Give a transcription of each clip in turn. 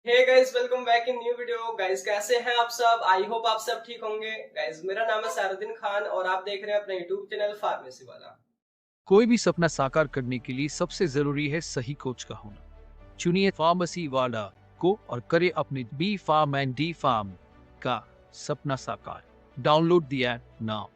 Hey guys, welcome back in new video. Guys कैसे हैं आप सब? आई होप आप सब ठीक होंगे। गाइस मेरा नाम है सारुद्दीन खान और आप देख रहे हैं अपना यूट्यूब चैनल फार्मेसी वाला। कोई भी सपना साकार करने के लिए सबसे जरूरी है सही कोच का होना। चुनिए फार्मेसी वाला को और करे अपने B form and D form का सपना साकार। Download the app now.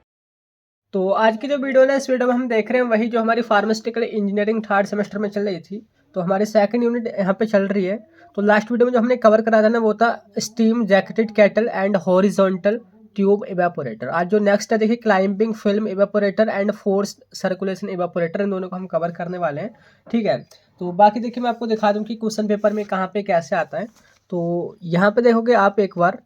तो आज की जो वीडियो है, इस वीडियो में हम देख रहे हैं वही जो हमारी फार्मास्यूटिकल इंजीनियरिंग थर्ड सेमेस्टर में चल रही थी। तो हमारी सेकंड यूनिट यहाँ पे चल रही है। तो लास्ट वीडियो में जो हमने कवर करा था ना, वो था steam jacketed kettle and horizontal tube evaporator. आज जो नेक्स्ट है देखिए, climbing film evaporator and force circulation evaporator, इन दोनों को हम कवर करने वाले हैं। ठीक है, तो बाकी देखिए मैं आपको दिखा दूँ कि क्वेश्चन पेपर में कहाँ पे कैसे आता है। तो यहाँ पे देखोगे आप एक बार,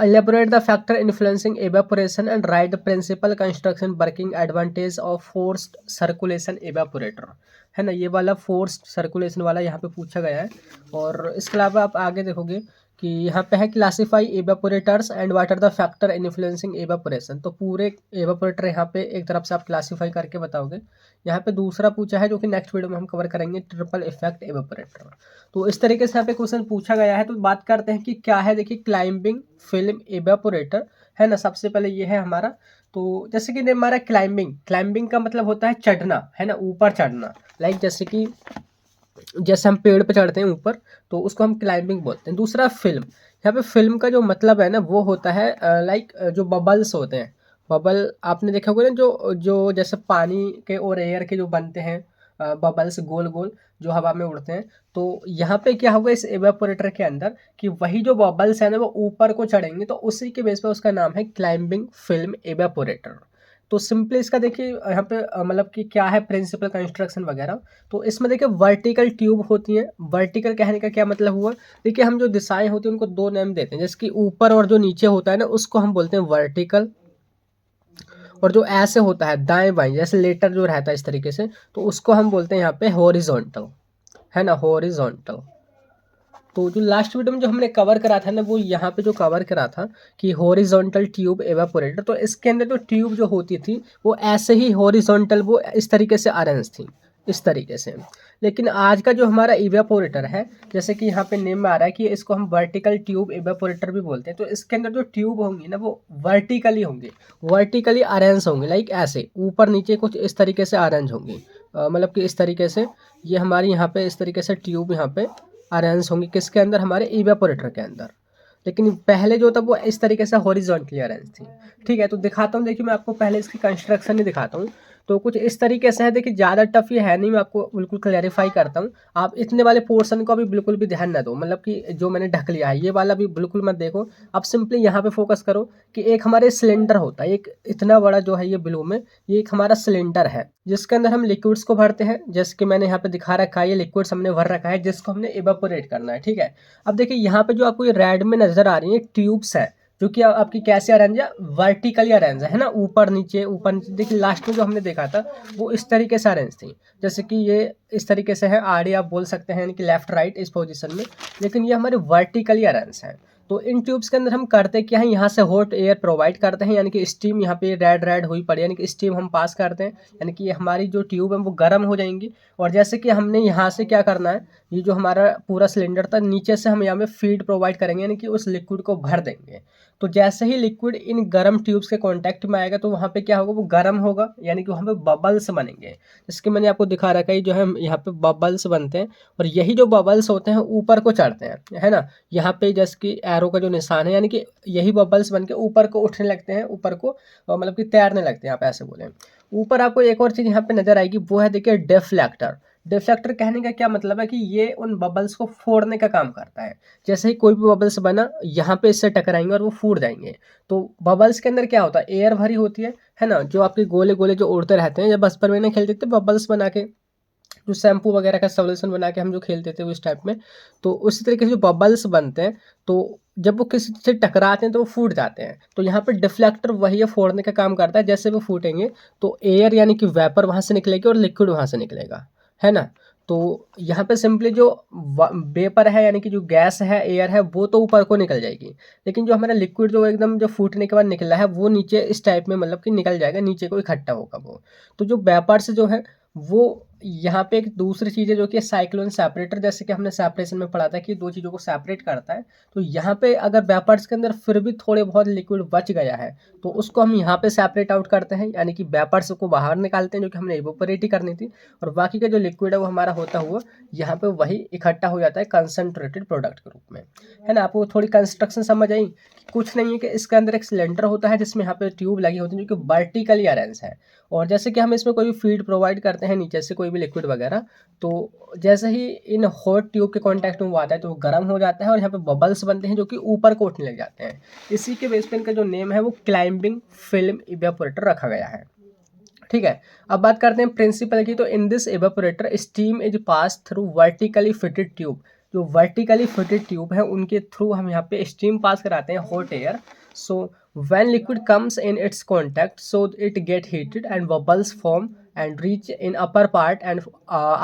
elaborate the factor influencing evaporation and write the principal construction working advantage of forced circulation evaporator। है ना, ये वाला फोर्स्ड सर्कुलेशन वाला यहाँ पे पूछा गया है। और इसके अलावा आप आगे देखोगे कि यहाँ पे है classify evaporators and what are the factor influencing evaporation. तो पूरे एवापोरेटर यहाँ पे एक तरफ से आप क्लासिफाई करके बताओगे। यहाँ पे दूसरा पूछा है जो कि नेक्स्ट वीडियो में हम कवर करेंगे, ट्रिपल इफेक्ट एवापोरेटर। तो इस तरीके से यहाँ पे क्वेश्चन पूछा गया है। तो बात करते हैं कि क्या है। देखिए, क्लाइंबिंग फिल्म एवापोरेटर है ना, सबसे पहले ये है हमारा। तो जैसे कि हमारा क्लाइंबिंग, क्लाइंबिंग का मतलब होता है चढ़ना, है ना, ऊपर चढ़ना। लाइक जैसे हम पेड़ पे चढ़ते हैं ऊपर, तो उसको हम क्लाइंबिंग बोलते हैं। दूसरा फिल्म, यहाँ पे फिल्म का जो मतलब है ना, वो होता है लाइक जो बबल्स होते हैं। बबल आपने देखा होगा ना, जो जो जैसे पानी के और एयर के जो बनते हैं बबल्स, गोल गोल जो हवा में उड़ते हैं। तो यहाँ पे क्या होगा इस एवापोरेटर के अंदर, कि वही जो बबल्स है ना वो ऊपर को चढ़ेंगे, तो उसी के बेस पे उसका नाम है क्लाइंबिंग फिल्म एवापोरेटर। तो सिंपली इसका देखिए यहाँ पे मतलब कि क्या है प्रिंसिपल कंस्ट्रक्शन वगैरह। तो इसमें देखिए वर्टिकल ट्यूब होती हैं। वर्टिकल कहने का क्या मतलब हुआ, देखिए हम जो दिशाएं होती हैं उनको दो नेम देते हैं। जैसे कि ऊपर और जो नीचे होता है ना, उसको हम बोलते हैं वर्टिकल। और जो ऐसे होता है दाएं बाएं, जैसे लेटर जो रहता है इस तरीके से, तो उसको हम बोलते हैं यहाँ पे हॉरिजॉन्टल। है ना, हॉरिजॉन्टल। तो जो लास्ट वीडियो में जो हमने कवर करा था ना, वो यहाँ पे जो कवर करा था कि हॉरिजॉन्टल ट्यूब एवापोरेटर। तो इसके अंदर जो ट्यूब जो होती थी वो ऐसे ही हॉरिजॉन्टल, वो इस तरीके से अरेंज थी, इस तरीके से। लेकिन आज का जो हमारा इवेपोरेटर है, जैसे कि यहाँ पे नेम में आ रहा है कि इसको हम वर्टिकल ट्यूब इवेपोरेटर भी बोलते हैं। तो इसके अंदर जो ट्यूब होंगी ना, वो वर्टिकली होंगी, वर्टिकली अरेंज होंगे। लाइक ऐसे ऊपर नीचे कुछ इस तरीके से अरेंज होंगी। मतलब कि इस तरीके से ये हमारी यहाँ पे इस तरीके से ट्यूब यहाँ पे अरेंज होंगी, किसके अंदर, हमारे इवेपोरेटर के अंदर। लेकिन पहले जो था वो इस तरीके से हॉरिजॉन्टली अरेंज थी। ठीक है, तो दिखाता हूँ, देखिए मैं आपको पहले इसकी कंस्ट्रक्शन ही दिखाता हूँ। तो कुछ इस तरीके से है। देखिए ज़्यादा टफ ये है नहीं, मैं आपको बिल्कुल क्लैरिफाई करता हूँ। आप इतने वाले पोर्शन को भी बिल्कुल भी ध्यान ना दो, मतलब कि जो मैंने ढक लिया है ये वाला भी बिल्कुल मत देखो। आप सिंपली यहाँ पे फोकस करो कि एक हमारे सिलेंडर होता है, एक इतना बड़ा जो है ये ब्लू में, ये एक हमारा सिलेंडर है जिसके अंदर हम लिक्विड्स को भरते हैं। जैसे कि मैंने यहाँ पे दिखा रखा है, ये लिक्विड्स हमने भर रखा है जिसको हमने इवेपोरेट करना है। ठीक है, अब देखिए यहाँ पे जो आपको ये रेड में नजर आ रही है ट्यूब्स है, जो कि आपकी कैसे अरेंज है, वर्टिकली अरेंज है ना, ऊपर नीचे ऊपर नीचे। देखिए लास्ट में जो हमने देखा था वो इस तरीके से अरेंज थी। जैसे कि ये इस तरीके से है, आड़े आप बोल सकते हैं, यानी कि लेफ्ट राइट इस पोजीशन में। लेकिन ये हमारे वर्टिकली अरेंज है। तो इन ट्यूब्स के अंदर हम करते क्या है, यहाँ से हॉट एयर प्रोवाइड करते हैं, यानी कि स्टीम यहाँ पे रेड रेड हुई पड़ी, यानी कि स्टीम हम पास करते हैं, यानी कि हमारी जो ट्यूब है वो गर्म हो जाएंगी। और जैसे कि हमने यहाँ से क्या करना है, ये जो हमारा पूरा सिलेंडर था, नीचे से हम यहाँ पे फीड प्रोवाइड करेंगे, यानी कि उस लिक्विड को भर देंगे। तो जैसे ही लिक्विड इन गर्म ट्यूब्स के कांटेक्ट में आएगा, तो वहाँ पे क्या होगा, वो गर्म होगा, यानी कि वहाँ पे बबल्स बनेंगे। जिसके मैंने आपको दिखा रखा है, जो है यहाँ पे बबल्स बनते हैं। और यही जो बबल्स होते हैं ऊपर को चढ़ते हैं, है ना। यहाँ पे जैसे कि एरो का जो निशान है, यानी कि यही बबल्स बन के ऊपर को उठने लगते हैं, ऊपर को मतलब कि तैरने लगते हैं, आप ऐसे बोले। ऊपर आपको एक और चीज़ यहाँ पे नजर आएगी, वो है देखिए डिफ्लेक्टर। डिफ्लेक्टर कहने का क्या मतलब है कि ये उन बबल्स को फोड़ने का काम करता है। जैसे ही कोई भी बबल्स बना, यहाँ पे इससे टकराएंगे और वो फूट जाएंगे। तो बबल्स के अंदर क्या होता है, एयर भरी होती है ना, जो आपके गोले गोले जो उड़ते रहते हैं, जब बचपन में ना खेलते थे बबल्स बना के, जो शैम्पू वगैरह का सॉल्यूशन बना के हम जो खेलते थे उस टाइप में। तो उसी तरीके से जो बबल्स बनते हैं, तो जब वो किसी से टकराते हैं तो वो फूट जाते हैं। तो यहाँ पे डिफ्लेक्टर वही है, फोड़ने का काम करता है। जैसे वो फूटेंगे तो एयर यानी कि वेपर वहाँ से निकलेगी और लिक्विड वहाँ से निकलेगा, है ना। तो यहाँ पे सिंपली जो वेपर है, यानी कि जो गैस है, एयर है, वो तो ऊपर को निकल जाएगी। लेकिन जो हमारा लिक्विड जो एकदम जो फूटने के बाद निकला है, वो नीचे इस टाइप में मतलब कि निकल जाएगा, नीचे को इकट्ठा होगा वो। तो जो वेपर से जो है वो यहाँ पे एक दूसरी चीज़ है जो कि साइक्लोन सेपरेटर, जैसे कि हमने सेपरेशन में पढ़ा था कि दो चीज़ों को सेपरेट करता है। तो यहाँ पे अगर वेपर्स के अंदर फिर भी थोड़े बहुत लिक्विड बच गया है तो उसको हम यहाँ पे सेपरेट आउट करते हैं, यानी कि वेपर्स को बाहर निकालते हैं जो कि हमने इवोपरेट ही करनी थी, और बाकी का जो लिक्विड है वो हमारा होता हुआ यहाँ पे वही इकट्ठा हो जाता है कंसनट्रेटेड प्रोडक्ट के रूप में, है ना। आपको थोड़ी कंस्ट्रक्शन समझ आई? कुछ नहीं है कि इसके अंदर एक सिलेंडर होता है जिसमें यहाँ पे ट्यूब लगी होती है जो कि वर्टिकली अरेंज है, और जैसे कि हम इसमें कोई भी फीड प्रोवाइड करते हैं नीचे से कोई भी लिक्विड वगैरह, तो जैसे ही इन हॉट ट्यूब के कांटेक्ट में वो आता है तो वो गर्म हो जाता है और यहाँ पे बबल्स बनते हैं जो कि ऊपर को उठने लग जाते हैं। इसी के बेस पे इनका जो नेम है वो क्लाइंबिंग फिल्म इवेपोरेटर रखा गया है। ठीक है, अब बात करते हैं प्रिंसिपल की। तो in this evaporator steam is pass through vertically fitted tube, जो वर्टिकली फिटेड ट्यूब है उनके थ्रू हम यहाँ पे स्टीम पास कराते हैं hot air. So when liquid comes in its contact, so it get heated and bubbles form and reach in upper part and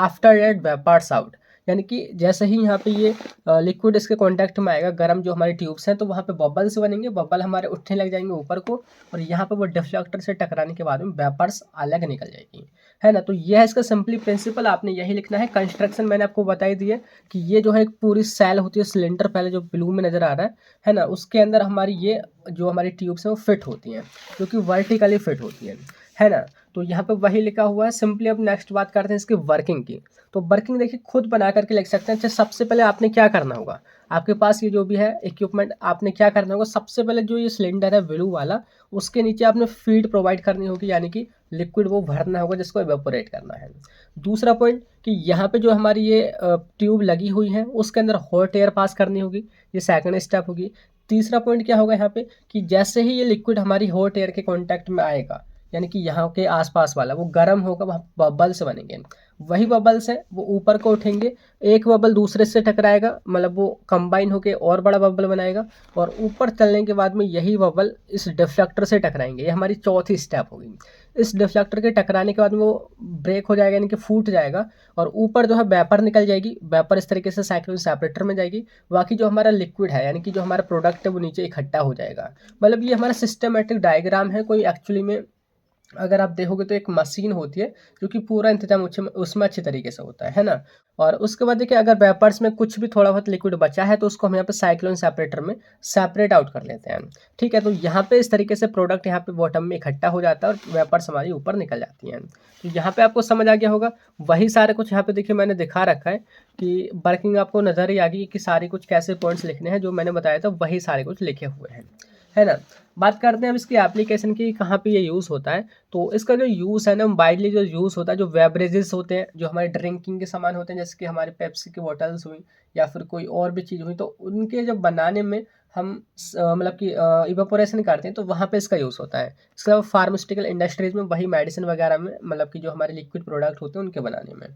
after that vapors out। यानी कि जैसे ही यहाँ पे ये लिक्विड इसके कांटेक्ट में आएगा, गर्म जो हमारी ट्यूब्स हैं, तो वहाँ पे बबल्स बनेंगे, बबल हमारे उठने लग जाएंगे ऊपर को, और यहाँ पे वो डिफ्लेक्टर से टकराने के बाद में वेपर्स अलग निकल जाएगी, है ना। तो यह है इसका सिंपली प्रिंसिपल, आपने यही लिखना है। कंस्ट्रक्शन मैंने आपको बताई दी है कि ये जो है एक पूरी सेल होती है, सिलेंडर पहले जो ब्लू में नज़र आ रहा है ना, उसके अंदर हमारी ये जो हमारी ट्यूब्स हैं वो फिट होती हैं, जो कि वर्टिकली फिट होती है ना। तो यहाँ पे वही लिखा हुआ है सिंपली। अब नेक्स्ट बात करते हैं इसकी वर्किंग की। तो वर्किंग देखिए खुद बना करके लिख सकते हैं। अच्छा, सबसे पहले आपने क्या करना होगा, आपके पास ये जो भी है इक्विपमेंट, आपने क्या करना होगा, सबसे पहले जो ये सिलेंडर है ब्लू वाला, उसके नीचे आपने फीड प्रोवाइड करनी होगी, यानी कि लिक्विड वो भरना होगा जिसको इवेपोरेट करना है। दूसरा पॉइंट कि यहाँ पे जो हमारी ये ट्यूब लगी हुई है उसके अंदर हॉट एयर पास करनी होगी, ये सेकंड स्टेप होगी। तीसरा पॉइंट क्या होगा यहाँ पे कि जैसे ही ये लिक्विड हमारी हॉट एयर के कांटेक्ट में आएगा, यानी कि यहाँ के आसपास वाला वो गर्म होगा, वहाँ बबल्स बनेंगे, वही बबल्स हैं वो ऊपर को उठेंगे, एक बबल दूसरे से टकराएगा, मतलब वो कंबाइन होके और बड़ा बबल बनाएगा, और ऊपर चलने के बाद में यही बबल इस डिफ्लेक्टर से टकराएंगे। ये हमारी चौथी स्टेप होगी। इस डिफ्लेक्टर के टकराने के बाद में वो ब्रेक हो जाएगा, यानी कि फूट जाएगा, और ऊपर जो है वेपर निकल जाएगी, वेपर इस तरीके से साइक्लोन सेपरेटर में जाएगी, बाकी जो हमारा लिक्विड है यानी कि जो हमारा प्रोडक्ट है वो नीचे इकट्ठा हो जाएगा। मतलब ये हमारा सिस्टमेटिक डायग्राम है, कोई एक्चुअली में अगर आप देखोगे तो एक मशीन होती है जो कि पूरा इंतजाम उसमें अच्छे तरीके से होता है ना। और उसके बाद देखिए अगर वेपर्स में कुछ भी थोड़ा बहुत लिक्विड बचा है तो उसको हम यहाँ पे साइक्लोन सेपरेटर में सेपरेट आउट कर लेते हैं। ठीक है, तो यहाँ पे इस तरीके से प्रोडक्ट यहाँ पे बॉटम में इकट्ठा हो जाता है और वेपर्स हमारी ऊपर निकल जाती हैं। तो यहाँ पे आपको समझ आ गया होगा। वही सारे कुछ यहाँ पे देखिए मैंने दिखा रखा है कि वर्किंग आपको नज़र ही आ गई कि सारे कुछ कैसे पॉइंट्स लिखने हैं, जो मैंने बताया था वही सारे कुछ लिखे हुए हैं, है ना। बात करते हैं अब इसकी एप्लीकेशन की, कहाँ पे ये यूज़ होता है। तो इसका जो यूज़ है ना, वाइडली जो यूज़ होता है, जो बेवरेजेस होते हैं, जो हमारे ड्रिंकिंग के सामान होते हैं, जैसे कि हमारे पेप्सी की बॉटल्स हुई या फिर कोई और भी चीज़ हुई, तो उनके जब बनाने में हम मतलब कि इवेपोरेशन करते हैं तो वहाँ पे इसका यूज़ होता है। इसके अलावा फार्मास्यूटिकल इंडस्ट्रीज़ में, वही मेडिसिन वगैरह में, मतलब कि जो हमारे लिक्विड प्रोडक्ट होते हैं उनके बनाने में।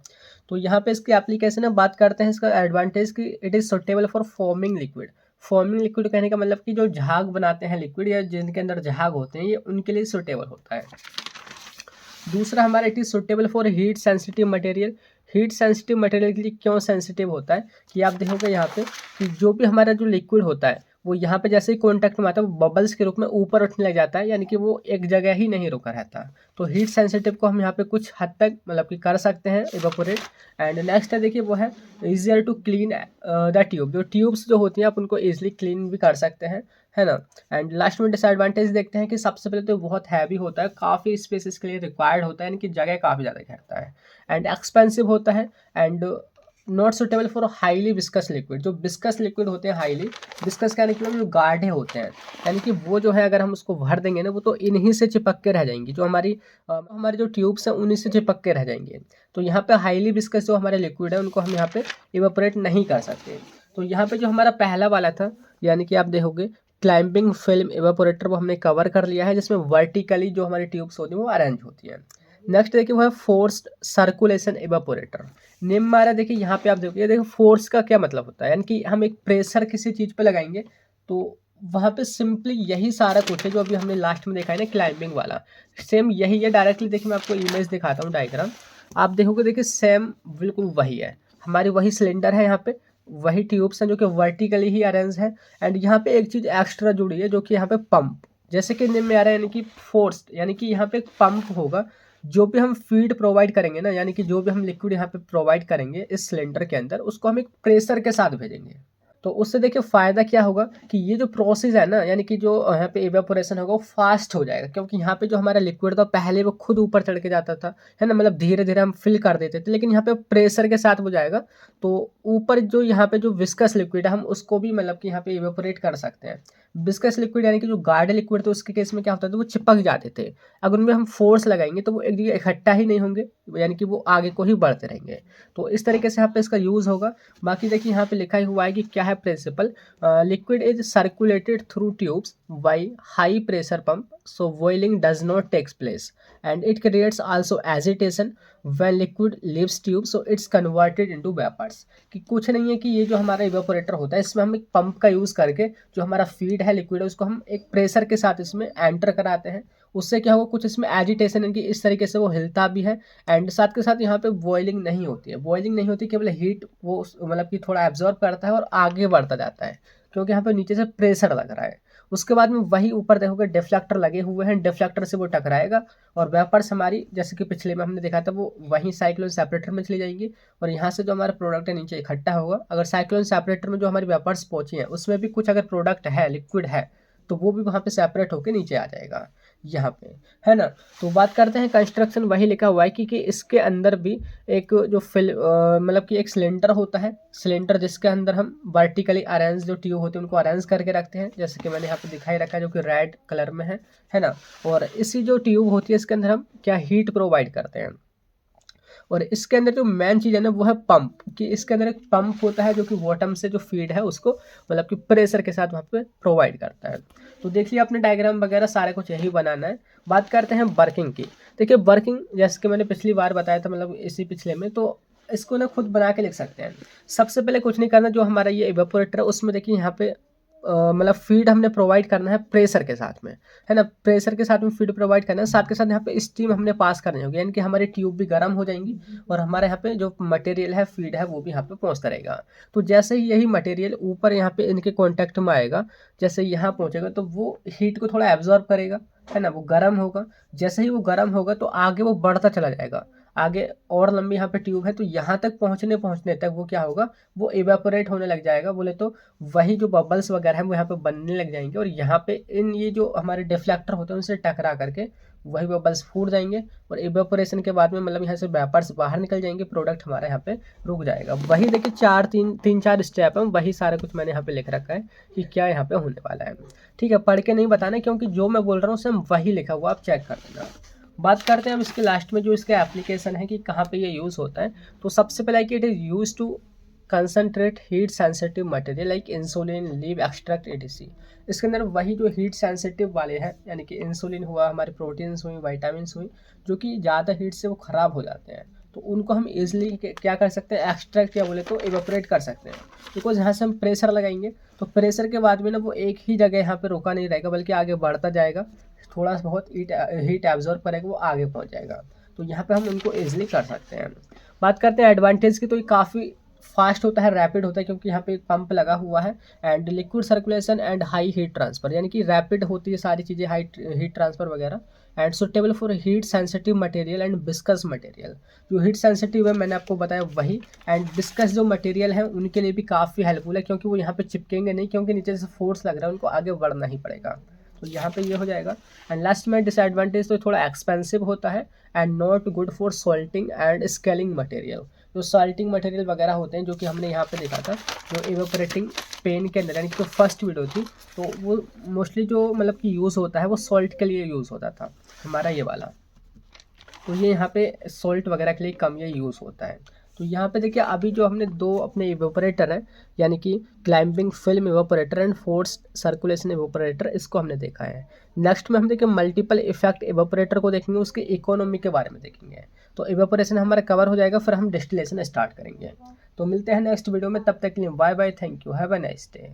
तो यहाँ पे इसकी एप्लीकेशन है। बात करते हैं इसका एडवांटेज की, it is suitable for forming liquid. Forming liquid कहने का मतलब कि जो झाग बनाते हैं लिक्विड या जिनके अंदर झाग होते हैं, ये उनके लिए सुटेबल होता है। दूसरा हमारा it is suitable for heat sensitive material. Heat sensitive material के लिए क्यों सेंसिटिव होता है कि आप देखोगे यहाँ पे कि जो भी हमारा जो लिक्विड होता है वो यहाँ पे जैसे ही कॉन्टैक्ट में आता है वो बबल्स के रूप में ऊपर उठने लग जाता है, यानी कि वो एक जगह ही नहीं रुका रहता। तो हीट सेंसिटिव को हम यहाँ पे कुछ हद तक मतलब कि कर सकते हैं इवेपोरेट। एंड नेक्स्ट है देखिए वो है easier to clean the tube. जो ट्यूब्स जो होती हैं आप उनको ईजिली क्लीन भी कर सकते हैं, है ना। एंड लास्ट में डिसएडवांटेज देखते हैं कि सबसे पहले तो बहुत हैवी होता है, काफ़ी स्पेस इसके लिए रिक्वायर्ड होता है, यानी कि जगह काफ़ी ज़्यादा घेरता है। एंड एक्सपेंसिव होता है। And not suitable for highly viscous liquid. जो विस्कस लिक्विड होते हैं, हाईली विस्कस कहने के लिए जो गाढ़े होते हैं, यानी कि वो जो है अगर हम उसको भर देंगे ना वो तो इन्हीं से चिपक के रह जाएंगी, जो हमारी जो ट्यूब्स हैं उन्हीं से चिपक के रह जाएंगे। तो यहाँ पे हाईली विस्कस जो हमारे लिक्विड है उनको हम यहाँ पे इवेपोरेट नहीं कर सकते। तो यहाँ पे जो हमारा पहला वाला था, यानी कि आप देखोगे क्लाइंबिंग फिल्म इवेपोरेटर, वो हमने कवर कर लिया है, जिसमें वर्टिकली जो हमारी ट्यूब्स होती हैं वो अरेंज होती हैं। नेक्स्ट देखिए वो है फोर्स्ड सर्कुलेशन इवेपोरेटर। नेम मारा देखिए यहाँ पे आप देखिए, देखो फोर्स का क्या मतलब होता है, यानी कि हम एक प्रेशर किसी चीज़ पे लगाएंगे तो वहाँ पे सिंपली यही सारा कुछ है जो अभी हमने लास्ट में देखा है ना क्लाइंबिंग वाला, सेम यही है। डायरेक्टली देखिए मैं आपको इमेज दिखाता हूँ, डायग्राम आप देखोगे, देखिए सेम बिल्कुल वही है, हमारी वही सिलेंडर है, यहाँ पे वही ट्यूब्स हैं जो कि वर्टिकली ही अरेंज है। एंड यहाँ पे एक चीज़ एक्स्ट्रा जुड़ी है जो कि यहाँ पे पंप, जैसे कि नेम में आ रहा है, यानी कि फोर्स, यानी कि यहाँ पे एक पंप होगा जो भी हम फीड प्रोवाइड करेंगे ना, यानी कि जो भी हम लिक्विड यहाँ पे प्रोवाइड करेंगे इस सिलेंडर के अंदर, उसको हम एक प्रेशर के साथ भेजेंगे। तो उससे देखिए फ़ायदा क्या होगा कि ये जो प्रोसेस है ना, यानी कि जो यहाँ पे इवेपोरेशन होगा वो फास्ट हो जाएगा, क्योंकि यहाँ पे जो हमारा लिक्विड था पहले वो खुद ऊपर चढ़ के जाता था, है ना, मतलब धीरे धीरे हम फिल कर देते थे, लेकिन यहाँ पे प्रेशर के साथ हो जाएगा। तो ऊपर जो यहाँ पे जो विस्कस लिक्विड है हम उसको भी मतलब कि यहाँ पे इवेपोरेट कर सकते हैं। विस्कस लिक्विड यानी कि जो गाढ़े लिक्विड थे उसके केस में क्या होता था, वो चिपक जाते थे। अगर उनमें हम फोर्स लगाएंगे तो वो एक जगह इकट्ठा ही नहीं होंगे, यानी कि वो आगे को ही बढ़ते रहेंगे। तो इस तरीके से यहाँ पे इसका यूज़ होगा। बाकी देखिए यहाँ पे लिखा ही हुआ है कि क्या है principle, liquid is circulated through tubes by high pressure pump, so boiling does not takes place and it creates also agitation when liquid leaves tube, so it's converted into vapours. कि कुछ नहीं है कि ये जो हमारा इवेपोरेटर होता है इसमें हम एक पंप का यूज़ करके जो हमारा फीड है लिक्विड है उसको हम एक प्रेशर के साथ इसमें एंटर कराते हैं। उससे क्या होगा, कुछ इसमें एजिटेशन यानी कि इस तरीके से वो हिलता भी है, एंड साथ के साथ यहाँ पे बॉइलिंग नहीं होती है। बॉइलिंग नहीं होती, केवल हीट वो मतलब कि थोड़ा एब्जॉर्ब करता है और आगे बढ़ता जाता है, क्योंकि यहाँ पे नीचे से प्रेशर लग रहा है। उसके बाद में वही ऊपर देखोगे डिफ्लेक्टर लगे हुए हैं, डिफ्लेक्टर से वो टकराएगा और वेपर्स हमारी जैसे कि पिछले में हमने देखा था वो वहीं साइक्लोन सेपरेटर में चली जाएंगी और यहाँ से जो हमारा प्रोडक्ट है नीचे इकट्ठा होगा। अगर साइक्लोन सेपरेटर में जो हमारी वेपर्स पहुंची हैं उसमें भी कुछ अगर प्रोडक्ट है, लिक्विड है, तो वो भी वहाँ पे सेपरेट होकर नीचे आ जाएगा यहाँ पे, है ना। तो बात करते हैं कंस्ट्रक्शन, वही लिखा हुआ है कि इसके अंदर भी एक जो मतलब कि एक सिलेंडर होता है, सिलेंडर जिसके अंदर हम वर्टिकली अरेंज जो ट्यूब होते हैं उनको अरेंज करके रखते हैं, जैसे कि मैंने यहाँ पे दिखाई रखा है जो कि रेड कलर में है ना। और इसी जो ट्यूब होती है इसके अंदर हम क्या हीट प्रोवाइड करते हैं। और इसके अंदर जो मेन चीज़ है ना वो है पंप, कि इसके अंदर एक पंप होता है जो कि बॉटम से जो फीड है उसको मतलब कि प्रेशर के साथ वहाँ पे प्रोवाइड करता है। तो देख लिया अपने डायग्राम वगैरह सारे कुछ यही बनाना है। बात करते हैं वर्किंग की। देखिए वर्किंग जैसे कि मैंने पिछली बार बताया था, मतलब इसी पिछले में, तो इसको ना खुद बना के लिख सकते हैं। सबसे पहले कुछ नहीं करना, जो हमारा ये इवेपोरेटर है उसमें देखिए यहाँ पे मतलब फीड हमने प्रोवाइड करना है प्रेशर के साथ में, है ना, प्रेशर के साथ में फीड प्रोवाइड करना है, साथ के साथ यहाँ पे स्टीम हमने पास करनी होगी, यानी कि हमारी ट्यूब भी गर्म हो जाएंगी और हमारे यहाँ पे जो मटेरियल है फीड है वो भी यहाँ पे पहुँचता रहेगा। तो जैसे ही यही मटेरियल ऊपर यहाँ पे इनके कॉन्टैक्ट में आएगा, जैसे यहाँ पहुँचेगा तो वो हीट को थोड़ा एब्जॉर्ब करेगा, है ना, वो गर्म होगा। जैसे ही वो गर्म होगा तो आगे वो बढ़ता चला जाएगा, आगे और लंबी यहाँ पे ट्यूब है, तो यहाँ तक पहुँचने तक वो क्या होगा, वो इवेपोरेट होने लग जाएगा। बोले तो वही जो बबल्स वगैरह हैं वो यहाँ पे बनने लग जाएंगे और यहाँ पे इन ये जो हमारे डिफ्लेक्टर होते हैं उनसे टकरा करके वही बबल्स फूट जाएंगे और इवेपोरेशन के बाद में मतलब यहाँ से वेपर्स बाहर निकल जाएंगे, प्रोडक्ट हमारा यहाँ पे रुक जाएगा। वही देखिए तीन चार स्टेप है, वही सारा कुछ मैंने यहाँ पे लिख रखा है कि क्या यहाँ पे होने वाला है। ठीक है, पढ़ के नहीं बताना, क्योंकि जो मैं बोल रहा हूँ सेम वही लिखा हुआ, आप चेक कर लेना। बात करते हैं हम इसके लास्ट में जो इसका एप्लीकेशन है कि कहाँ पे ये यूज़ होता है। तो सबसे पहले कि it is used to concentrate heat sensitive material like insulin, leaf extract etc. इसके अंदर वही जो हीट सेंसिटिव वाले हैं, यानी कि इंसुलिन हुआ, हमारे प्रोटीन्स हुई, वाइटामिन हुई, जो कि ज़्यादा हीट से वो ख़राब हो जाते हैं, तो उनको हम इजीली क्या कर सकते हैं, एक्सट्रैक्ट या बोले तो इवेपोरेट कर सकते हैं। बिकॉज यहाँ से हम प्रेशर लगाएंगे तो प्रेशर के बाद में ना वो एक ही जगह यहाँ पे रुका नहीं रहेगा, बल्कि आगे बढ़ता जाएगा, थोड़ा बहुत हीट एब्जॉर्ब करेगा, वो आगे पहुँच जाएगा। तो यहाँ पे हम उनको ईजिली कर सकते हैं। बात करते हैं एडवांटेज की, तो ये काफ़ी फास्ट होता है, रैपिड होता है, क्योंकि यहाँ पे एक पंप लगा हुआ है, and liquid circulation and high heat transfer, यानी कि रैपिड होती है सारी चीज़ें, हाई हीट ट्रांसफर वगैरह, and suitable for heat sensitive material and viscous material. जो हीट सेंसिटिव है मैंने आपको बताया वही, एंड विस्कस जो मटेरियल है उनके लिए भी काफ़ी हेल्पफुल है, क्योंकि वो यहाँ पे चिपकेंगे नहीं, क्योंकि नीचे से फोर्स लग रहा है, उनको आगे बढ़ना ही पड़ेगा। तो यहाँ पे ये हो जाएगा। एंड लास्ट में डिसएडवांटेज, तो थोड़ा एक्सपेंसिव होता है and not good for salting and scaling material. जो सॉल्टिंग मटेरियल वगैरह होते हैं जो कि हमने यहाँ पे देखा था जो इवेपोरेटिंग पेन के अंदर, यानी कि जो फर्स्ट वीडियो थी, तो वो मोस्टली जो मतलब कि यूज़ होता है वो सॉल्ट के लिए यूज़ होता था हमारा ये वाला। तो ये यहाँ पे सॉल्ट वगैरह के लिए कम ये यूज़ होता है। तो यहाँ पे देखिए अभी जो हमने दो अपने इवेपोरेटर हैं, यानी कि climbing film evaporator and forced circulation evaporator, इसको हमने देखा है। नेक्स्ट में हम देखिए मल्टीपल इफेक्ट इवेपोरेटर को देखेंगे, उसके इकोनॉमी के बारे में देखेंगे। तो इवेपोरेशन हमारा कवर हो जाएगा, फिर हम डिस्टिलेशन स्टार्ट करेंगे। तो मिलते हैं नेक्स्ट वीडियो में, तब तक के लिए bye bye, thank you, have a nice day.